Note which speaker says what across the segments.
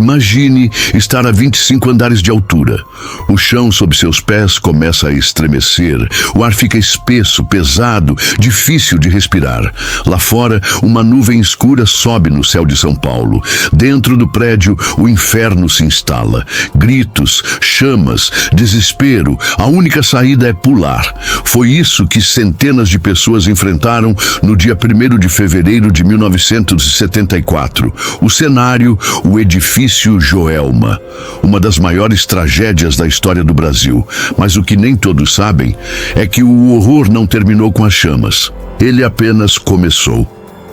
Speaker 1: Imagine estar a 25 andares de altura. O chão sob seus pés começa a estremecer. O ar fica espesso, pesado, difícil de respirar. Lá fora, uma nuvem escura sobe no céu de São Paulo. Dentro do prédio, o inferno se instala. Gritos, chamas, desespero. A única saída é pular. Foi isso que centenas de pessoas enfrentaram no dia 1º de fevereiro de 1974. O cenário, o edifício Joelma, uma das maiores tragédias da história do Brasil. Mas o que nem todos sabem é que o horror não terminou com as chamas. Ele apenas começou.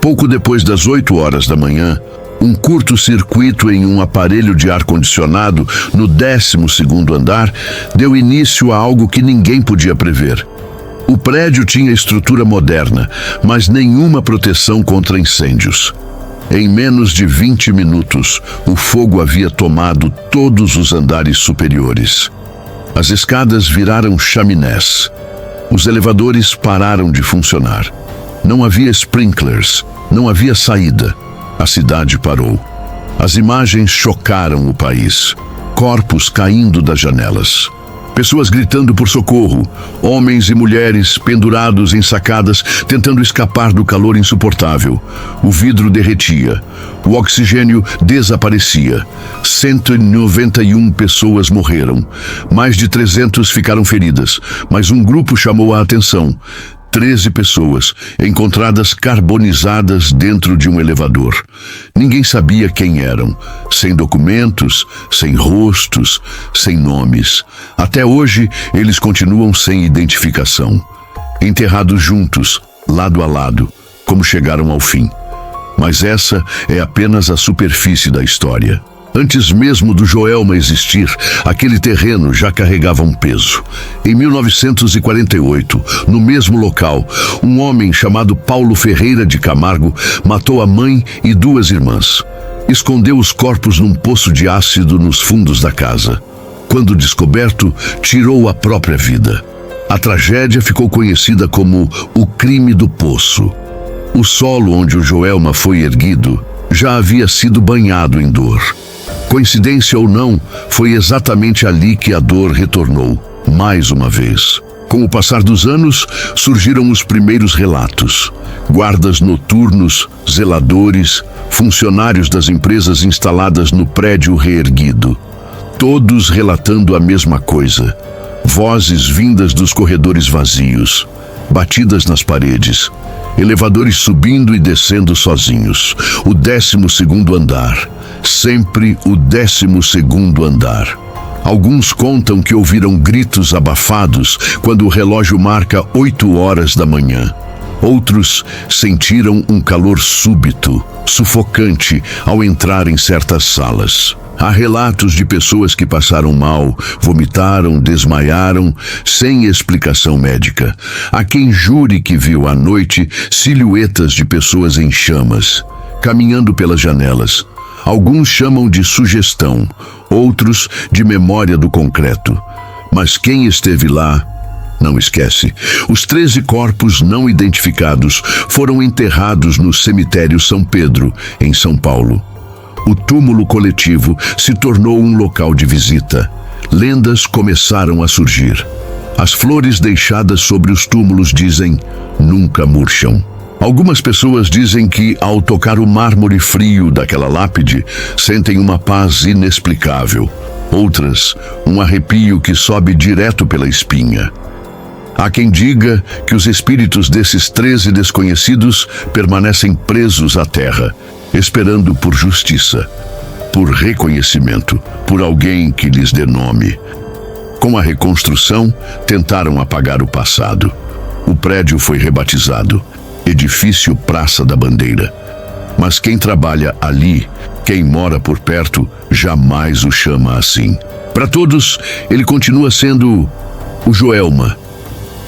Speaker 1: Pouco depois das 8 horas da manhã, um curto-circuito em um aparelho de ar-condicionado no 12º andar deu início a algo que ninguém podia prever. O prédio tinha estrutura moderna, mas nenhuma proteção contra incêndios. Em menos de 20 minutos, o fogo havia tomado todos os andares superiores. As escadas viraram chaminés. Os elevadores pararam de funcionar. Não havia sprinklers, não havia saída. A cidade parou. As imagens chocaram o país. Corpos caindo das janelas. Pessoas gritando por socorro, homens e mulheres pendurados em sacadas tentando escapar do calor insuportável. O vidro derretia, o oxigênio desaparecia. 191 pessoas morreram, mais de 300 ficaram feridas, mas um grupo chamou a atenção. 13 pessoas encontradas carbonizadas dentro de um elevador. Ninguém sabia quem eram, sem documentos, sem rostos, sem nomes. Até hoje, eles continuam sem identificação. Enterrados juntos, lado a lado, como chegaram ao fim. Mas essa é apenas a superfície da história. Antes mesmo do Joelma existir, aquele terreno já carregava um peso. Em 1948, no mesmo local, um homem chamado Paulo Ferreira de Camargo matou a mãe e 2 irmãs. Escondeu os corpos num poço de ácido nos fundos da casa. Quando descoberto, tirou a própria vida. A tragédia ficou conhecida como o crime do poço. O solo onde o Joelma foi erguido já havia sido banhado em dor. Coincidência ou não, foi exatamente ali que a dor retornou, mais uma vez. Com o passar dos anos, surgiram os primeiros relatos. Guardas noturnos, zeladores, funcionários das empresas instaladas no prédio reerguido. Todos relatando a mesma coisa. Vozes vindas dos corredores vazios, batidas nas paredes. Elevadores subindo e descendo sozinhos. O 12º andar. Sempre o 12º andar. Alguns contam que ouviram gritos abafados quando o relógio marca 8 horas da manhã. Outros sentiram um calor súbito, sufocante, ao entrar em certas salas. Há relatos de pessoas que passaram mal, vomitaram, desmaiaram, sem explicação médica. Há quem jure que viu à noite silhuetas de pessoas em chamas, caminhando pelas janelas. Alguns chamam de sugestão, outros de memória do concreto. Mas quem esteve lá não esquece. Os 13 corpos não identificados foram enterrados no cemitério São Pedro, em São Paulo. O túmulo coletivo se tornou um local de visita. Lendas começaram a surgir. As flores deixadas sobre os túmulos dizem: nunca murcham. Algumas pessoas dizem que, ao tocar o mármore frio daquela lápide, sentem uma paz inexplicável. Outras, um arrepio que sobe direto pela espinha. Há quem diga que os espíritos desses 13 desconhecidos permanecem presos à terra, esperando por justiça, por reconhecimento, por alguém que lhes dê nome. Com a reconstrução, tentaram apagar o passado. O prédio foi rebatizado Edifício Praça da Bandeira. Mas quem trabalha ali, quem mora por perto, jamais o chama assim. Para todos, ele continua sendo o Joelma.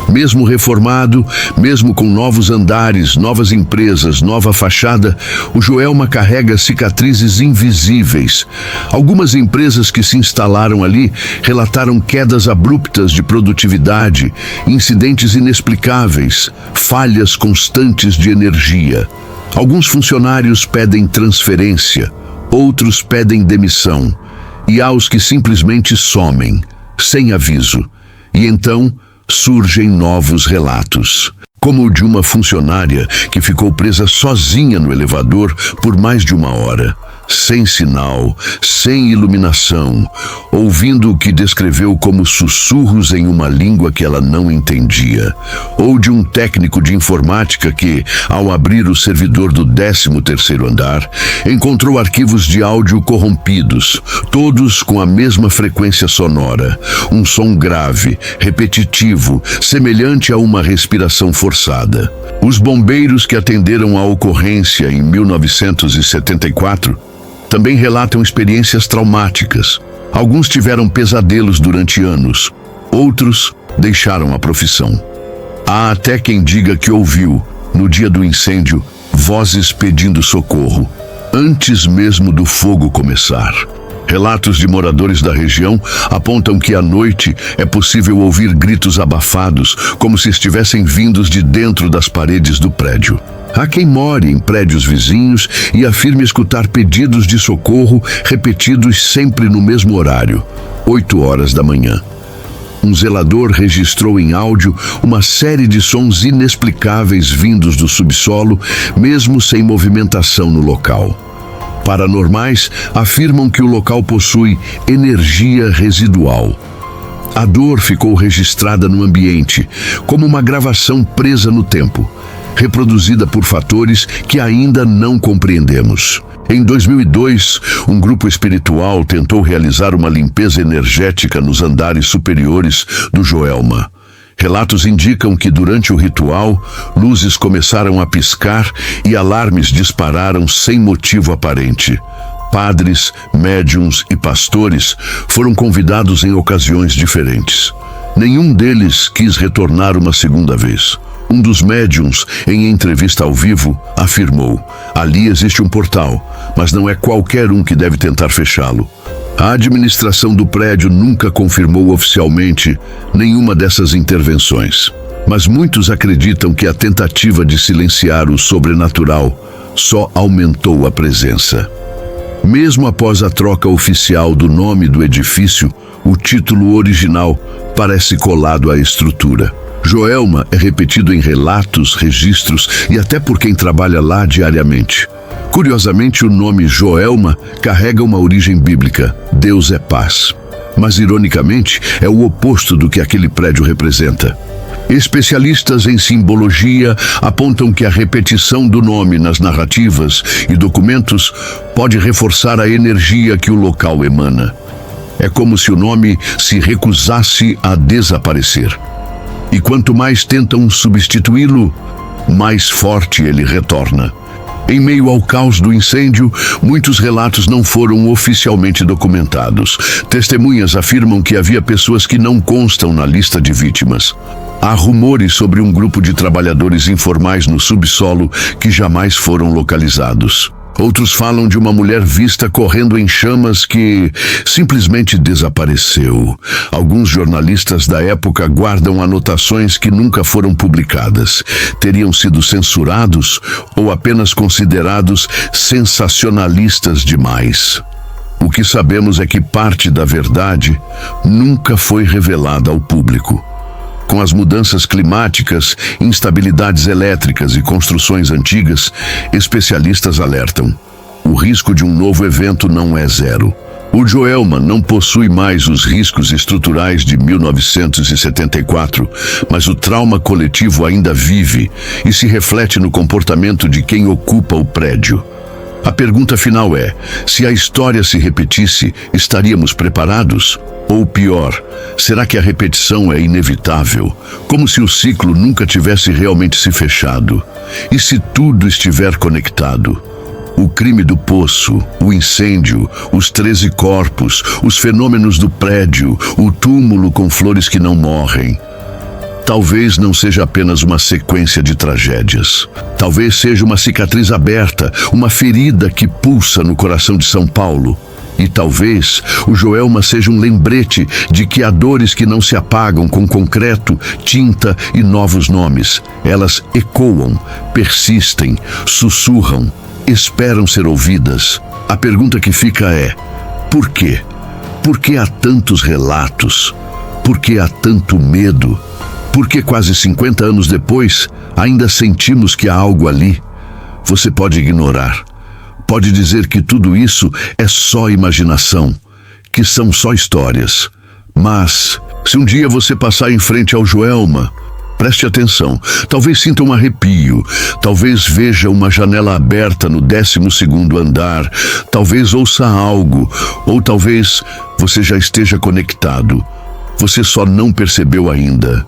Speaker 1: Mesmo reformado, mesmo com novos andares, novas empresas, nova fachada, o Joelma carrega cicatrizes invisíveis. Algumas empresas que se instalaram ali relataram quedas abruptas de produtividade, incidentes inexplicáveis, falhas constantes de energia. Alguns funcionários pedem transferência, outros pedem demissão, e há os que simplesmente somem, sem aviso. E então surgem novos relatos, como o de uma funcionária que ficou presa sozinha no elevador por mais de 1 hora, sem sinal, sem iluminação, ouvindo o que descreveu como sussurros em uma língua que ela não entendia. Ou de um técnico de informática que, ao abrir o servidor do 13º andar, encontrou arquivos de áudio corrompidos, todos com a mesma frequência sonora, um som grave, repetitivo, semelhante a uma respiração forçada. Os bombeiros que atenderam à ocorrência em 1974 também relatam experiências traumáticas. Alguns tiveram pesadelos durante anos, outros deixaram a profissão. Há até quem diga que ouviu, no dia do incêndio, vozes pedindo socorro, antes mesmo do fogo começar. Relatos de moradores da região apontam que à noite é possível ouvir gritos abafados, como se estivessem vindos de dentro das paredes do prédio. Há quem more em prédios vizinhos e afirme escutar pedidos de socorro repetidos sempre no mesmo horário, 8 horas da manhã. Um zelador registrou em áudio uma série de sons inexplicáveis vindos do subsolo, mesmo sem movimentação no local. Paranormais afirmam que o local possui energia residual. A dor ficou registrada no ambiente, como uma gravação presa no tempo, reproduzida por fatores que ainda não compreendemos. Em 2002, um grupo espiritual tentou realizar uma limpeza energética nos andares superiores do Joelma. Relatos indicam que durante o ritual, luzes começaram a piscar e alarmes dispararam sem motivo aparente. Padres, médiuns e pastores foram convidados em ocasiões diferentes. Nenhum deles quis retornar uma segunda vez. Um dos médiuns, em entrevista ao vivo, afirmou: "Ali existe um portal, mas não é qualquer um que deve tentar fechá-lo." A administração do prédio nunca confirmou oficialmente nenhuma dessas intervenções, mas muitos acreditam que a tentativa de silenciar o sobrenatural só aumentou a presença. Mesmo após a troca oficial do nome do edifício, o título original parece colado à estrutura. Joelma é repetido em relatos, registros e até por quem trabalha lá diariamente. Curiosamente, o nome Joelma carrega uma origem bíblica: Deus é paz. Mas, ironicamente, é o oposto do que aquele prédio representa. Especialistas em simbologia apontam que a repetição do nome nas narrativas e documentos pode reforçar a energia que o local emana. É como se o nome se recusasse a desaparecer. E quanto mais tentam substituí-lo, mais forte ele retorna. Em meio ao caos do incêndio, muitos relatos não foram oficialmente documentados. Testemunhas afirmam que havia pessoas que não constam na lista de vítimas. Há rumores sobre um grupo de trabalhadores informais no subsolo que jamais foram localizados. Outros falam de uma mulher vista correndo em chamas que simplesmente desapareceu. Alguns jornalistas da época guardam anotações que nunca foram publicadas. Teriam sido censurados ou apenas considerados sensacionalistas demais. O que sabemos é que parte da verdade nunca foi revelada ao público. Com as mudanças climáticas, instabilidades elétricas e construções antigas, especialistas alertam: o risco de um novo evento não é zero. O Joelma não possui mais os riscos estruturais de 1974, mas o trauma coletivo ainda vive e se reflete no comportamento de quem ocupa o prédio. A pergunta final é: se a história se repetisse, estaríamos preparados? Ou pior, será que a repetição é inevitável? Como se o ciclo nunca tivesse realmente se fechado? E se tudo estiver conectado? O crime do poço, o incêndio, os 13 corpos, os fenômenos do prédio, o túmulo com flores que não morrem. Talvez não seja apenas uma sequência de tragédias. Talvez seja uma cicatriz aberta, uma ferida que pulsa no coração de São Paulo. E talvez o Joelma seja um lembrete de que há dores que não se apagam com concreto, tinta e novos nomes. Elas ecoam, persistem, sussurram, esperam ser ouvidas. A pergunta que fica é: por quê? Por que há tantos relatos? Por que há tanto medo? Por que quase 50 anos depois ainda sentimos que há algo ali? Você pode ignorar. Pode dizer que tudo isso é só imaginação, que são só histórias. Mas, se um dia você passar em frente ao Joelma, preste atenção. Talvez sinta um arrepio, talvez veja uma janela aberta no 12º andar, talvez ouça algo, ou talvez você já esteja conectado. Você só não percebeu ainda.